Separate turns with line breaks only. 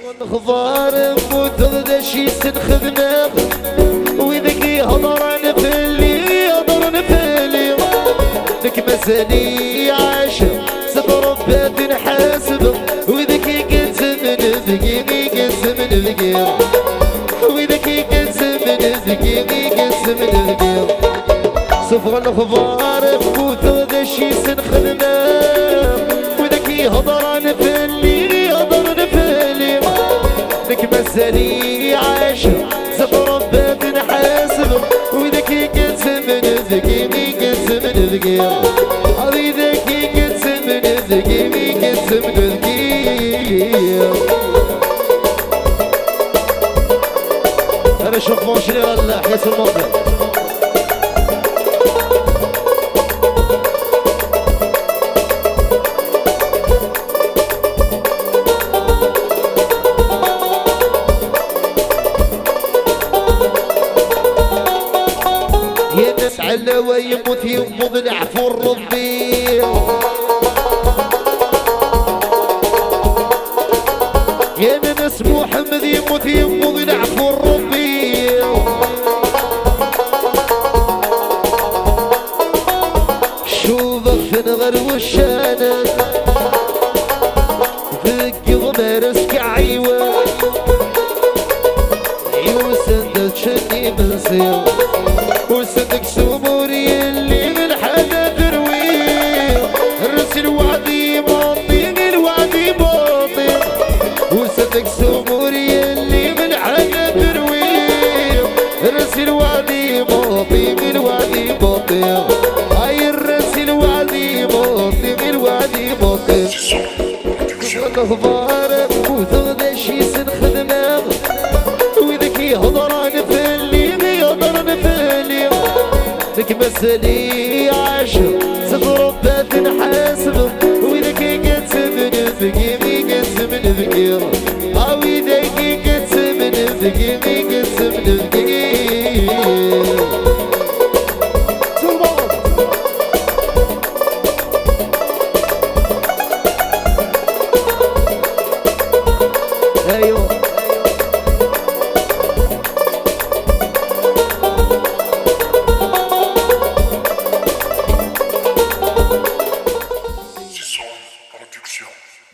ونخضار نفوت شي سنخدمه وذاك يهضر نفلي يهضر نفلي ذاك مازالي عاشق صبر بات نحاسب وذاك يقسم نذقي يقسم نذقي وذاك يقسم نذقي يقسم نذقي صفر الخضار نفوت شي سنخدمه وذاك يهضر نفلي يهضر نفلي ذاك مازالي عاشق صبر بات نحاسب وذاك يقسم نذقي يقسم نذقي هذي ذاك يقسم نذقي يقسم نذقي انا شوف ماشي ولا حيس الموقف على ويموت ينبض العفو الربيع يا ناس محمد يموت ينبض العفو الربيع شوفك في نغر وشانك في القض مارسك عيوان يوسندك شني منسير وصدق سموري اللي من حدا ترويح الرسل وعدي باطي الوعدي باطي وصدق سموري اللي من حدا ترويح الرسل وعدي باطي الوعدي باطي هاي الرسل وعدي باطي الوعدي باطي الاخبار وثغدا شي سنخدمه وذاك يهضر نفلي يهضر نفلي ذاك مازالي عاشق صبر بات نحاسب وذاك يقسم نذقي يقسم نذقي وذاك يقسم نذقي